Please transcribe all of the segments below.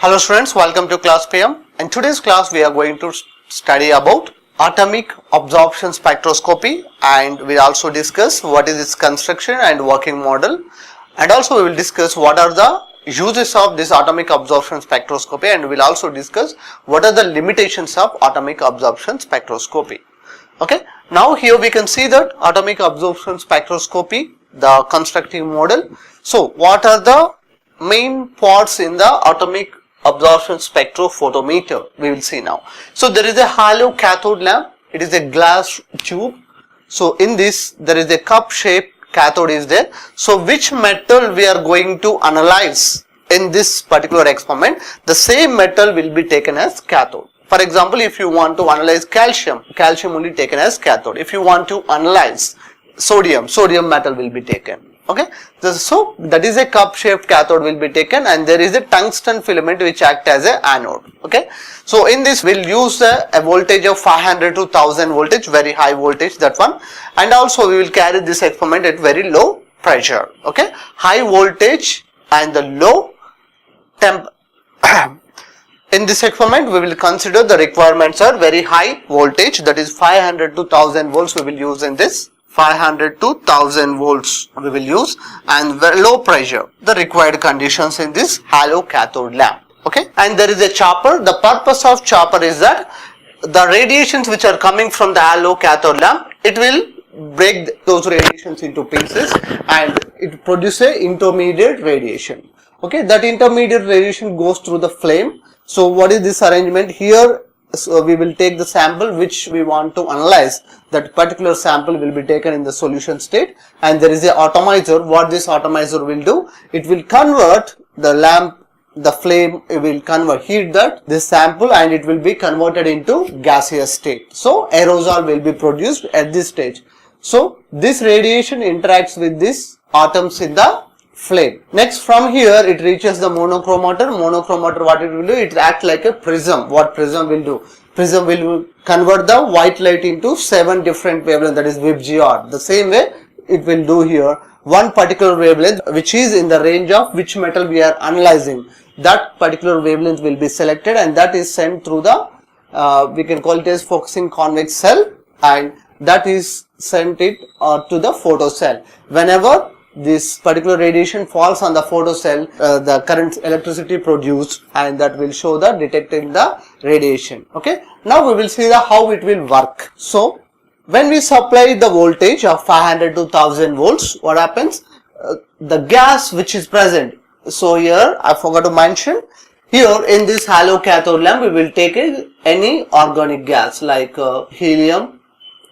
Hello students, welcome to KlassPM. In today's class we are going to study about atomic absorption spectroscopy, and we'll also discuss what is its construction and working model, and also we will discuss what are the uses of this atomic absorption spectroscopy, and we'll also discuss what are the limitations of atomic absorption spectroscopy. Okay, now here we can see that atomic absorption spectroscopy, the constructive model. So what are the main parts in the atomic absorption spectrophotometer? We will see now. So there is a hollow cathode lamp. It is a glass tube. So in this there is a cup shaped cathode is there. So which metal we are going to analyze in this particular experiment? The same metal will be taken as cathode. For example, if you want to analyze calcium only taken as cathode. If you want to analyze sodium metal will be taken. Okay, so that is a cup shaped cathode will be taken, and there is a tungsten filament which act as a anode. Okay, so in this we will use a voltage of 500 to 1000 voltage, very high voltage, that one, and also we will carry this experiment at very low pressure. Okay, high voltage and the low temp. In this experiment we will consider the requirements are very high voltage, that is 500 to 1000 volts we will use in this. 500 to 1000 volts we will use, and very low pressure, the required conditions in this hollow cathode lamp. Okay, and there is a chopper. The purpose of chopper is that the radiations which are coming from the hollow cathode lamp, it will break those radiations into pieces and it produces a intermediate radiation. Okay, that intermediate radiation goes through the flame. So what is this arrangement here? So we will take the sample which we want to analyze. That particular sample will be taken in the solution state, and there is a atomizer. What this atomizer will do? It will convert the lamp, the flame, it will heat this sample, and it will be converted into gaseous state. So aerosol will be produced at this stage. So this radiation interacts with these atoms in the flame. Next, from here it reaches the monochromator. Monochromator, what it will do? It acts like a prism. What prism will do? Prism will convert the white light into 7 different wavelengths, that is VIBGR. The same way it will do here. One particular wavelength which is in the range of which metal we are analyzing, that particular wavelength will be selected, and that is sent through the we can call it as focusing convex cell, and that is sent it to the photocell. Whenever this particular radiation falls on the photocell, the current electricity produced, and that will show the detecting the radiation. Okay, now we will see the how it will work. So when we supply the voltage of 500 to 1000 volts, what happens? The gas which is present. So here I forgot to mention, here in this hollow cathode lamp we will take any organic gas like helium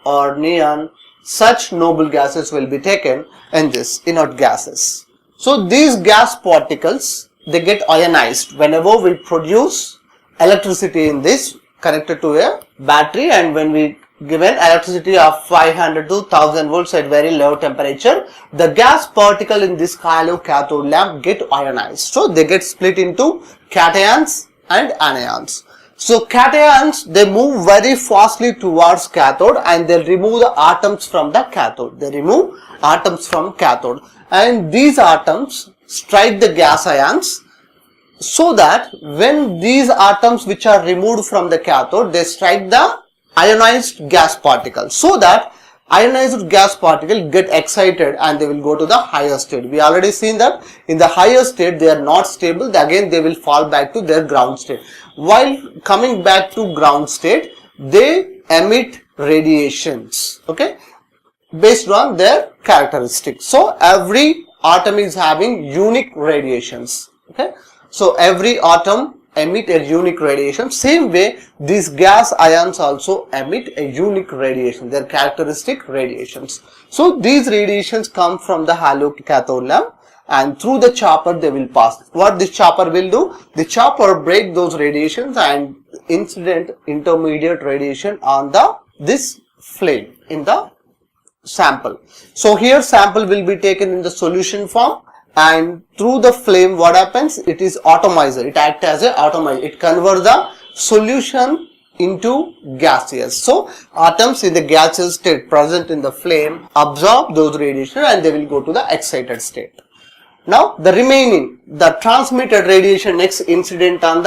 or neon. Such noble gases will be taken in this inert gases. So these gas particles, they get ionized whenever we produce electricity in this connected to a battery, and when we given electricity of 500 to 1000 volts at very low temperature, the gas particle in this hollow cathode lamp get ionized. So they get split into cations and anions. So cations, they move very fastly towards cathode, and they remove the atoms from the cathode. They remove atoms from cathode, and these atoms strike the gas ions, so that when these atoms which are removed from the cathode, they strike the ionized gas particle, so that ionized gas particle get excited and they will go to the higher state. We already seen that in the higher state they are not stable, again they will fall back to their ground state. While coming back to ground state, they emit radiations, okay, based on their characteristics. So every atom is having unique radiations. Okay, so every atom emit a unique radiation. Same way these gas ions also emit a unique radiation, their characteristic radiations. So these radiations come from the hollow cathode lamp, and through the chopper they will pass. What this chopper will do? The chopper break those radiations and incident intermediate radiation on this flame in the sample. So here sample will be taken in the solution form, and through the flame what happens? It is atomizer. It acts as a atomizer. It converts the solution into gaseous. So atoms in the gaseous state present in the flame absorb those radiation, and they will go to the excited state. Now the remaining, the transmitted radiation next incident on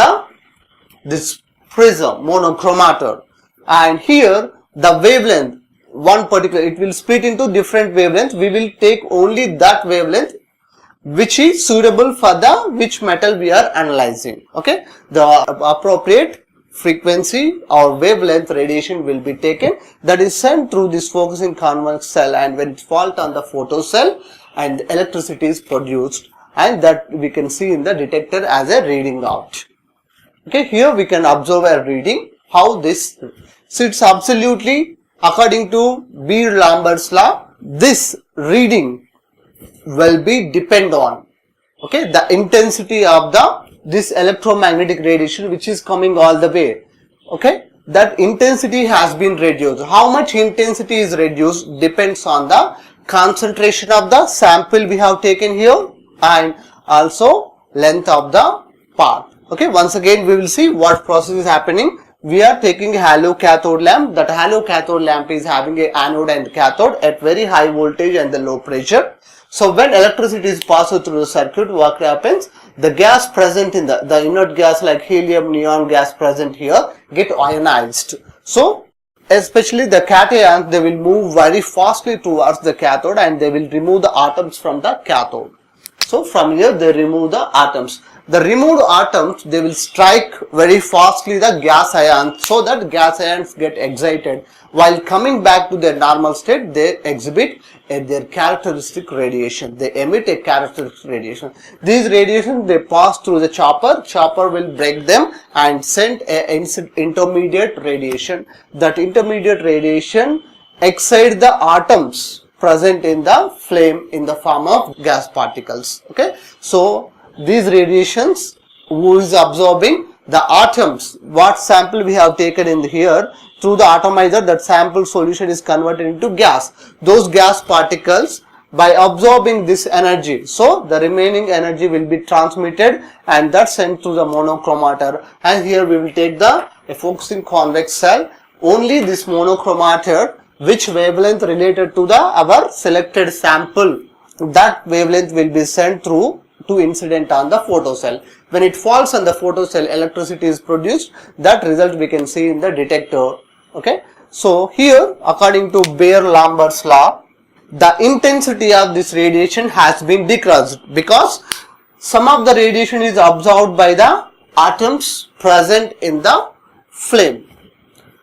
this prism monochromator, and here the wavelength, one particular, it will split into different wavelengths. We will take only that wavelength which is suitable for the which metal we are analyzing. Okay, the appropriate frequency or wavelength radiation will be taken, that is sent through this focusing convex cell, and when it falls on the photocell and electricity is produced, and that we can see in the detector as a reading out. Okay, here we can observe a reading how this sits absolutely according to Beer-Lambert's law. This reading will be depend on, okay, the intensity of this electromagnetic radiation which is coming all the way. Okay, that intensity has been reduced. How much intensity is reduced depends on the concentration of the sample we have taken here and also length of the path. Okay, once again we will see what process is happening. We are taking a halo cathode lamp. That halo cathode lamp is having a anode and cathode at very high voltage and the low pressure. So when electricity is passed through the circuit, what happens? The gas present in the inert gas like helium, neon gas present here get ionized. So especially the cations, they will move very fastly towards the cathode and they will remove the atoms from the cathode. So from here they remove the atoms. The removed atoms, they will strike very fastly the gas ions, so that gas ions get excited. While coming back to their normal state, they exhibit their characteristic radiation. They emit a characteristic radiation. These radiations, they pass through the chopper. Chopper will break them and send an intermediate radiation. That intermediate radiation excites the atoms present in the flame in the form of gas particles. Okay, so these radiations, who is absorbing the atoms, what sample we have taken in here, through the atomizer, that sample solution is converted into gas. Those gas particles, by absorbing this energy, so the remaining energy will be transmitted and that's sent to the monochromator, and here we will take a focusing convex cell. Only this monochromator, which wavelength related to our selected sample, that wavelength will be sent through to incident on the photocell. When it falls on the photocell, electricity is produced. That result we can see in the detector. Okay, so here according to Beer-Lambert's law, the intensity of this radiation has been decreased because some of the radiation is absorbed by the atoms present in the flame.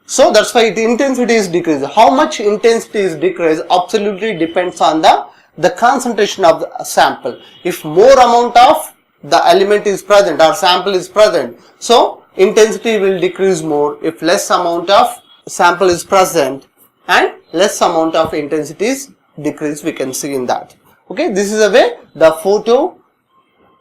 So that's why the intensity is decreased. How much intensity is decreased absolutely depends on the concentration of the sample. If more amount of the element is present or sample is present, so intensity will decrease more. If less amount of sample is present and less amount of intensity is decreased, we can see in that. Okay, this is the way the photo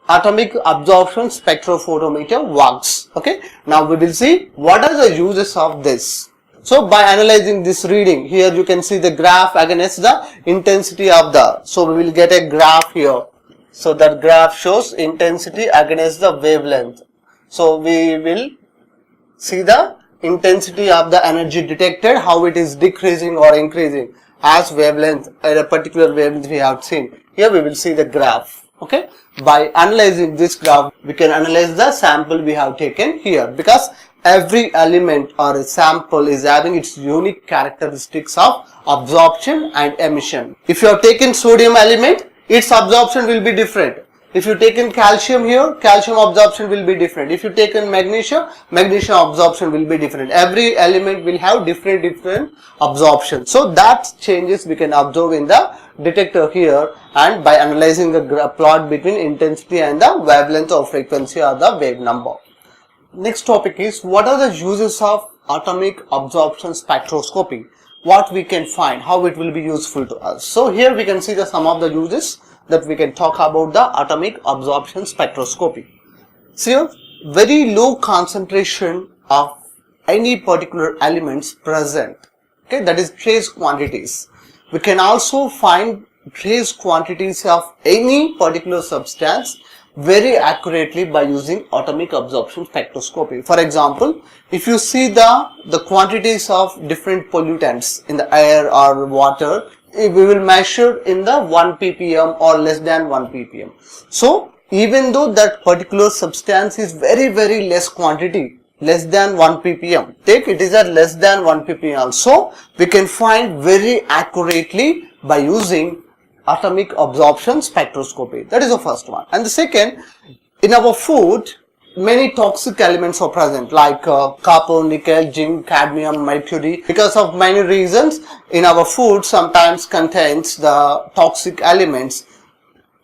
atomic absorption spectrophotometer works. Okay, now we will see what are the uses of this. So by analyzing this reading, here you can see the graph against the intensity of so we will get a graph here. So that graph shows intensity against the wavelength. So we will see the intensity of the energy detected, how it is decreasing or increasing as wavelength at a particular wavelength we have seen. Here we will see the graph. Okay, by analyzing this graph, we can analyze the sample we have taken here, because every element or a sample is having its unique characteristics of absorption and emission. If you have taken sodium element, its absorption will be different. If you taken calcium here, calcium absorption will be different. If you taken magnesium, magnesium absorption will be different. Every element will have different absorption. So that changes we can observe in the detector here, and by analyzing the plot between intensity and the wavelength or frequency or the wave number. Next topic is, what are the uses of atomic absorption spectroscopy? What we can find, how it will be useful to us. So here we can see some of the uses that we can talk about the atomic absorption spectroscopy. So very low concentration of any particular elements present. Okay, that is trace quantities. We can also find trace quantities of any particular substance very accurately by using atomic absorption spectroscopy. For example, if you see the quantities of different pollutants in the air or water, we will measure in the 1 ppm or less than 1 ppm. So even though that particular substance is very less quantity, less than 1 ppm, take it is at less than 1 ppm also, we can find very accurately by using atomic absorption spectroscopy. That is the first one. And the second, in our food many toxic elements are present like copper, nickel, zinc, cadmium, mercury. Because of many reasons, in our food sometimes contains the toxic elements.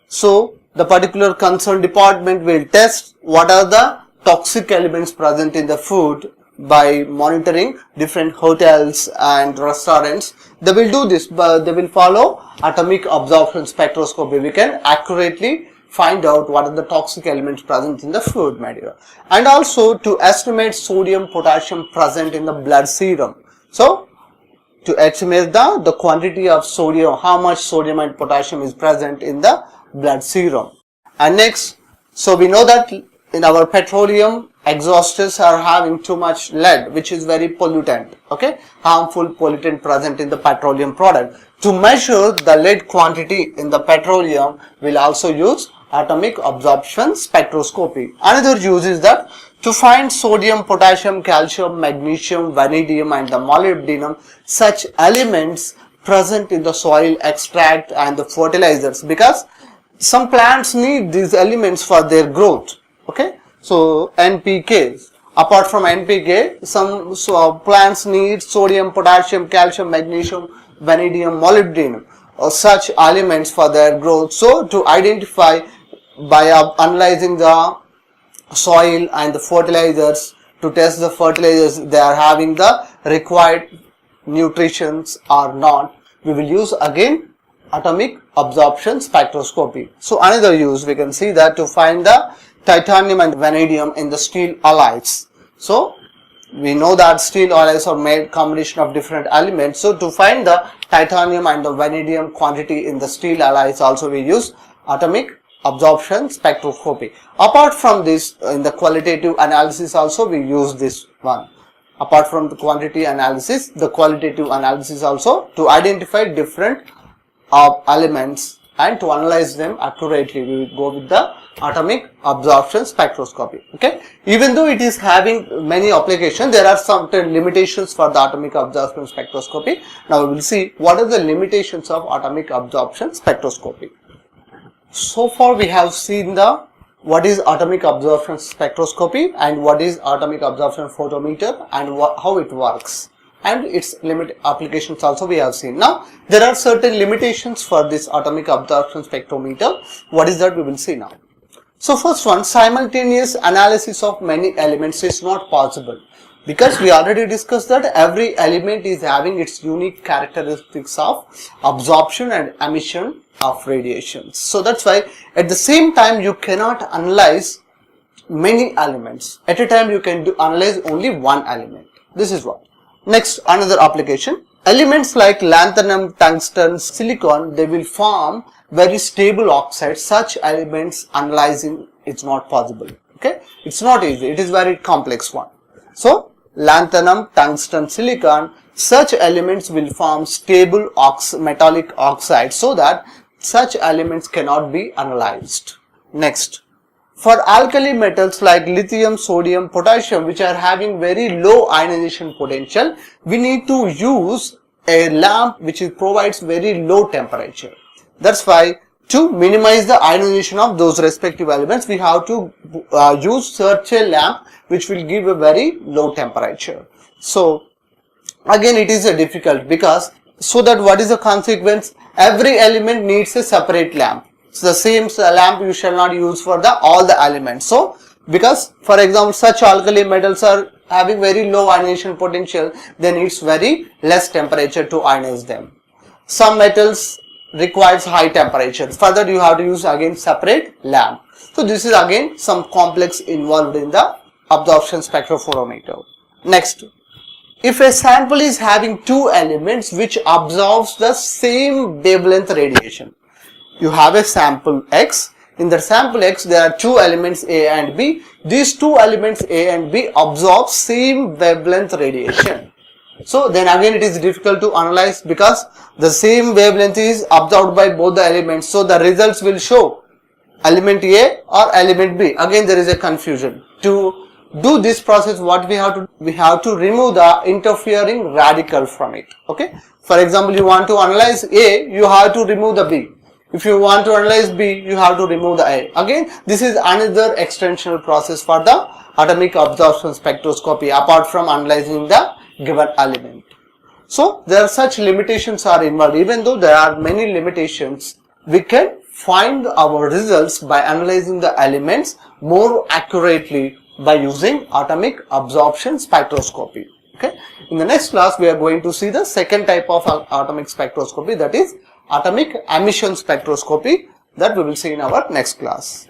So the particular concerned department will test what are the toxic elements present in the food by monitoring different hotels and restaurants. They will do this, but they will follow atomic absorption spectroscopy. We can accurately find out what are the toxic elements present in the food material, and also to estimate sodium potassium present in the blood serum. So to estimate the quantity of sodium, how much sodium and potassium is present in the blood serum. And next, so we know that in our petroleum exhausters are having too much lead, which is very pollutant, okay, harmful pollutant present in the petroleum product. To measure the lead quantity in the petroleum, we'll also use atomic absorption spectroscopy. Another use is that to find sodium, potassium, calcium, magnesium, vanadium and the molybdenum, such elements present in the soil extract and the fertilizers, because some plants need these elements for their growth, okay. So NPK, apart from NPK, some plants need sodium, potassium, calcium, magnesium, vanadium, molybdenum or such elements for their growth. So to identify by analyzing the soil and the fertilizers, to test the fertilizers they are having the required nutrients or not, we will use again atomic absorption spectroscopy. So another use, we can see that to find the titanium and vanadium in the steel alloys. So we know that steel alloys are made combination of different elements. So to find the titanium and the vanadium quantity in the steel alloys, also we use atomic absorption spectroscopy. Apart from this, in the qualitative analysis also we use this one. Apart from the quantity analysis, the qualitative analysis also, to identify different elements and to analyze them accurately, we will go with the atomic absorption spectroscopy, okay. Even though it is having many applications, there are certain limitations for the atomic absorption spectroscopy. Now we will see what are the limitations of atomic absorption spectroscopy. So far we have seen the what is atomic absorption spectroscopy and what is atomic absorption photometer and how it works, and its limit applications also we have seen. Now there are certain limitations for this atomic absorption spectrometer. What is that, we will see now. So first one, simultaneous analysis of many elements is not possible, because we already discussed that every element is having its unique characteristics of absorption and emission of radiations. So that's why at the same time you cannot analyze many elements. At a time you can analyze only one element. This is what. Next, another application. Elements like lanthanum, tungsten, silicon, they will form very stable oxides. Such elements analyzing is not possible, okay. It's not easy, it is very complex one. So lanthanum, tungsten, silicon, such elements will form stable metallic oxides, so that such elements cannot be analyzed. Next, for alkali metals like lithium, sodium, potassium, which are having very low ionization potential, we need to use a lamp which provides very low temperature. That's why to minimize the ionization of those respective elements, we have to use such a lamp which will give a very low temperature. So again it is a difficult, because so that what is the consequence, every element needs a separate lamp. So the same lamp you shall not use for all the elements. So because for example such alkali metals are having very low ionization potential, then it's very less temperature to ionize them. Some metals requires high temperature, further you have to use again separate lamp. So this is again some complex involved in the absorption spectrophotometer. Next, if a sample is having two elements which absorbs the same wavelength radiation, you have a sample X. In the sample X there are two elements A and B. These two elements A and B absorb same wavelength radiation. So then again it is difficult to analyze because the same wavelength is absorbed by both the elements. So the results will show element A or element B. Again there is a confusion. To do this process, what we have to remove the interfering radical from it. Okay. For example, you want to analyze A, you have to remove the B. If you want to analyze B, you have to remove the A. Again, this is another extensional process for the atomic absorption spectroscopy apart from analyzing the given element. So there are such limitations are involved. Even though there are many limitations, we can find our results by analyzing the elements more accurately by using atomic absorption spectroscopy. Okay. In the next class, we are going to see the second type of atomic spectroscopy, that is atomic emission spectroscopy, that we will see in our next class.